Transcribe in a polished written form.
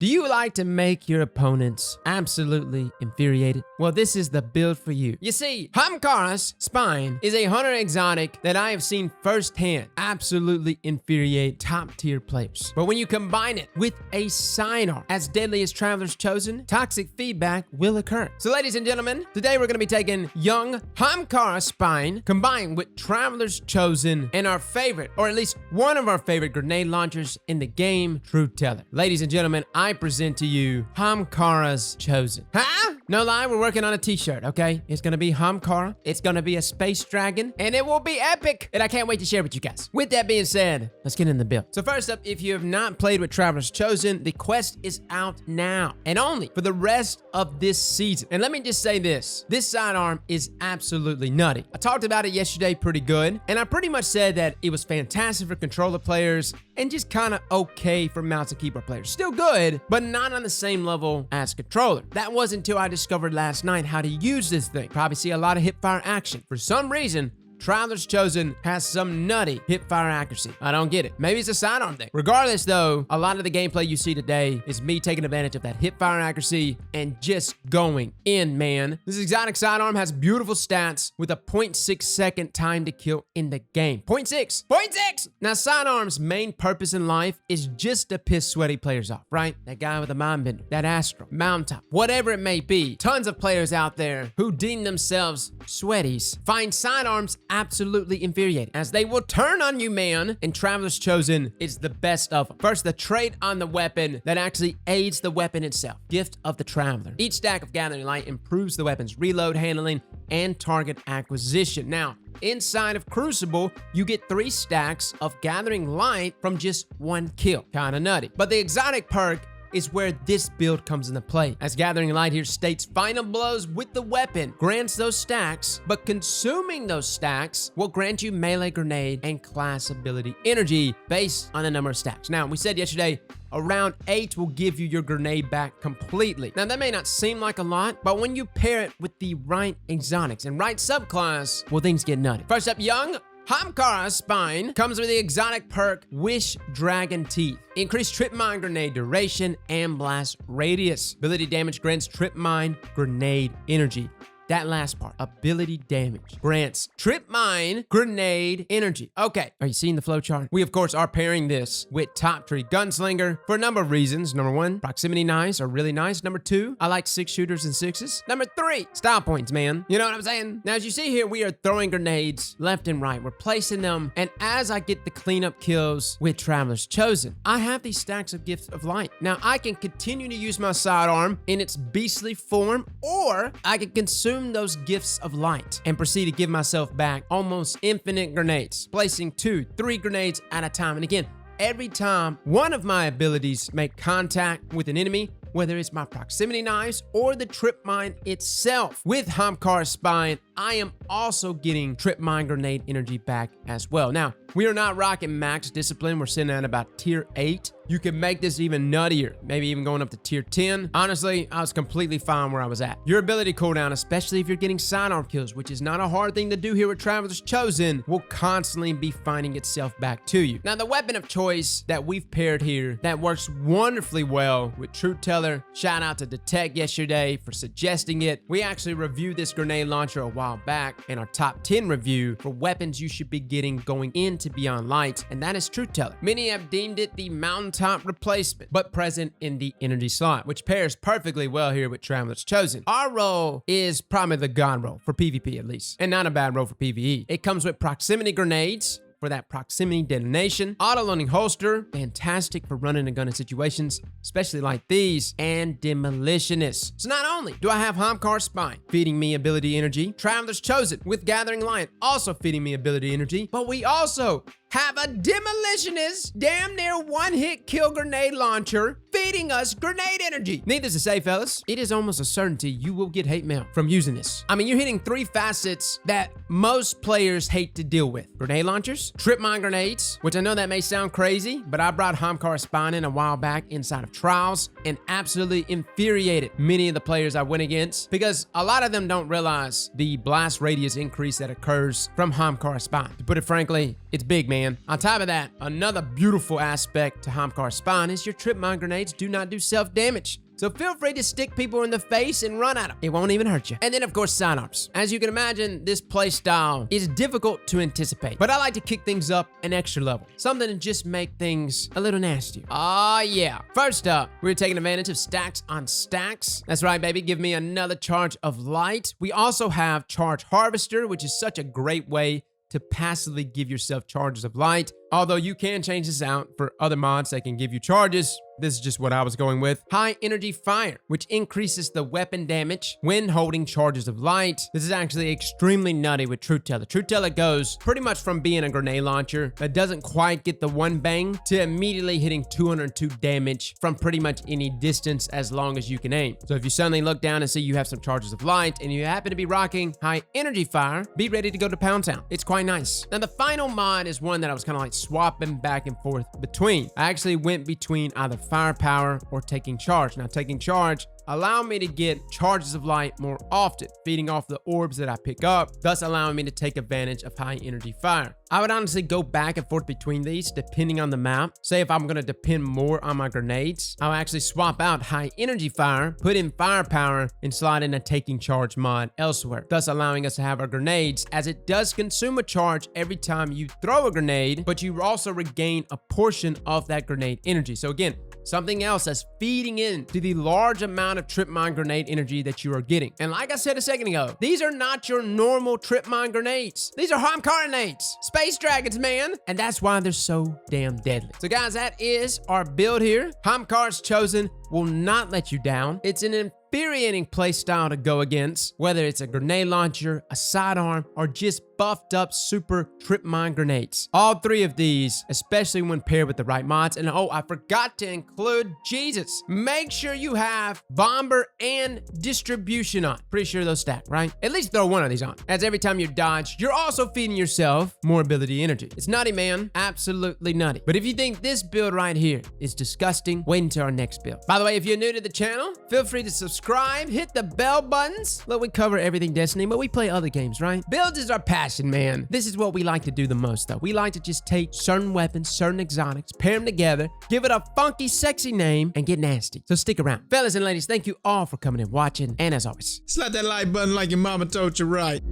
Do you like to make your opponents absolutely infuriated? Well, this is the build for you. You see, Ahamkara's Spine is a hunter exotic that I have seen firsthand absolutely infuriate top tier players. But when you combine it with a sidearm as deadly as Traveller's Chosen, toxic feedback will occur. So ladies and gentlemen, today we're going to be taking young Ahamkara Spine combined with Traveller's Chosen and our favorite, or at least one of our favorite grenade launchers in the game, Truthteller. Ladies and gentlemen, I present to you Ahamkara's Chosen. Huh? No lie, we're working on a t-shirt, okay? It's gonna be Ahamkara, it's gonna be a space dragon, and it will be epic, and I can't wait to share with you guys. With that being said, let's get in the build. So first up, if you have not played with Traveller's Chosen, the quest is out now, and only for the rest of this season. And let me just say this sidearm is absolutely nutty. I talked about it yesterday pretty good, and I pretty much said that it was fantastic for controller players, and just kind of okay for mouse and keyboard players. Still good, but not on the same level as controller. That wasn't until I discovered last night how to use this thing. Probably see a lot of hipfire action. For some reason, Traveller's Chosen has some nutty hipfire accuracy. I don't get it. Maybe it's a sidearm thing. Regardless though, a lot of the gameplay you see today is me taking advantage of that hipfire accuracy and just going in, man. This exotic sidearm has beautiful stats with a 0.6 second time to kill in the game. 0.6! 0.6! Now sidearm's main purpose in life is just to piss sweaty players off, right? That guy with the mind bender, that Astro, mountaintop, whatever it may be. Tons of players out there who deem themselves sweaties find sidearms absolutely infuriating, as they will turn on you, man, and Traveller's Chosen is the best of them. First, the trait on the weapon that actually aids the weapon itself, Gift of the Traveler. Each stack of Gathering Light improves the weapon's reload handling and target acquisition. Now, inside of Crucible, you get 3 stacks of Gathering Light from just 1 kill. Kinda nutty. But the exotic perk is where this build comes into play, as Gathering Light here states final blows with the weapon grants those stacks, but consuming those stacks will grant you melee grenade and class ability energy based on the number of stacks. Now, we said yesterday, around 8 will give you your grenade back completely. Now, that may not seem like a lot, but when you pair it with the right exotics and right subclass, well, things get nutty. First up, young Ahamkara's Spine comes with the exotic perk Wish Dragon Teeth. Increased trip mine grenade duration and blast radius. Ability damage grants trip mine grenade energy. That last part, ability damage, grants trip mine grenade energy. Okay, are you seeing the flowchart? We, of course, are pairing this with Top Tree Gunslinger for a number of reasons. Number 1, proximity knives are really nice. Number 2, I like 6 shooters and 6s. Number 3, style points, man. You know what I'm saying? Now, as you see here, we are throwing grenades left and right. We're placing them, and as I get the cleanup kills with Traveller's Chosen, I have these stacks of Gifts of Light. Now, I can continue to use my sidearm in its beastly form, or I can consume those Gifts of Light and proceed to give myself back almost infinite grenades, placing 2, 3 grenades at a time. And again, every time one of my abilities make contact with an enemy, whether it's my proximity knives or the trip mine itself. With Ahamkara's Spine, I am also getting trip mine grenade energy back as well. Now, we are not rocking max discipline. We're sitting at about tier 8. You can make this even nuttier, maybe even going up to tier 10. Honestly, I was completely fine where I was at. Your ability cooldown, especially if you're getting sidearm kills, which is not a hard thing to do here with Traveller's Chosen, will constantly be finding itself back to you. Now, the weapon of choice that we've paired here that works wonderfully well with Truthteller, shout out to Detect yesterday for suggesting it. We actually reviewed this grenade launcher a while back in our top 10 review for weapons you should be getting going into Beyond Light, and that is Truthteller. Many have deemed it the mountaintop replacement, but present in the energy slot, which pairs perfectly well here with Traveller's Chosen. Our role is probably the god role, for PvP at least, and not a bad role for PvE. It comes with proximity grenades for that proximity detonation, auto-loading holster, fantastic for running a gun in situations, especially like these, and demolitionist. So not only do I have Ahamkara's Spine feeding me ability energy, Traveller's Chosen with Gathering Light also feeding me ability energy, but we also have a demolitionist, damn near one-hit kill grenade launcher feeding us grenade energy. Needless to say, fellas, it is almost a certainty you will get hate mail from using this. I mean, you're hitting 3 facets that most players hate to deal with. Grenade launchers, trip mine grenades, which I know that may sound crazy, but I brought Ahamkara Spine in a while back inside of Trials and absolutely infuriated many of the players I went against, because a lot of them don't realize the blast radius increase that occurs from Ahamkara Spine. To put it frankly, it's big, man. On top of that, another beautiful aspect to Ahamkara Spine is your trip mine grenades do not do self-damage. So feel free to stick people in the face and run at them. It won't even hurt you. And then, of course, sidearms. As you can imagine, this playstyle is difficult to anticipate, but I like to kick things up an extra level. Something to just make things a little nastier. Yeah. First up, we're taking advantage of stacks on stacks. That's right, baby. Give me another charge of light. We also have Charge Harvester, which is such a great way to passively give yourself charges of light. Although you can change this out for other mods that can give you charges. This is just what I was going with. High Energy Fire, which increases the weapon damage when holding charges of light. This is actually extremely nutty with Truthteller. Truthteller goes pretty much from being a grenade launcher that doesn't quite get the one bang to immediately hitting 202 damage from pretty much any distance as long as you can aim. So if you suddenly look down and see you have some charges of light and you happen to be rocking High Energy Fire, be ready to go to Pound Town. It's quite nice. Now the final mod is one that I was kind of like swapping back and forth between. I actually went between either firepower or taking charge. Now taking charge allow me to get charges of light more often, feeding off the orbs that I pick up, thus allowing me to take advantage of High Energy Fire. I would honestly go back and forth between these depending on the map. Say if I'm going to depend more on my grenades, I'll actually swap out High Energy Fire, put in firepower, and slide in a taking charge mod elsewhere, thus allowing us to have our grenades, as it does consume a charge every time you throw a grenade, but you also regain a portion of that grenade energy. So again, something else that's feeding into the large amount of trip mine grenade energy that you are getting. And like I said a second ago, these are not your normal trip mine grenades. These are HAMKARA nades. Space dragons, man. And that's why they're so damn deadly. So guys, that is our build here. HAMKARA'S Chosen will not let you down. It's an infuriating playstyle to go against, whether it's a grenade launcher, a sidearm, or just buffed up super trip mine grenades. All three of these, especially when paired with the right mods. And oh, I forgot to include Jesus. Make sure you have bomber and distribution on. Pretty sure those stack, right? At least throw one of these on, as every time you dodge, you're also feeding yourself more ability energy. It's nutty, man. Absolutely nutty. But if you think this build right here is disgusting, wait until our next build. By the way, if you're new to the channel, feel free to subscribe, hit the bell buttons. Look, we cover everything Destiny, but we play other games, right? Builds is our passion, man. This is what we like to do the most, though. We like to just take certain weapons, certain exotics, pair them together, give it a funky, sexy name, and get nasty. So stick around. Fellas and ladies, thank you all for coming and watching, and as always, slap that like button like your mama told you right.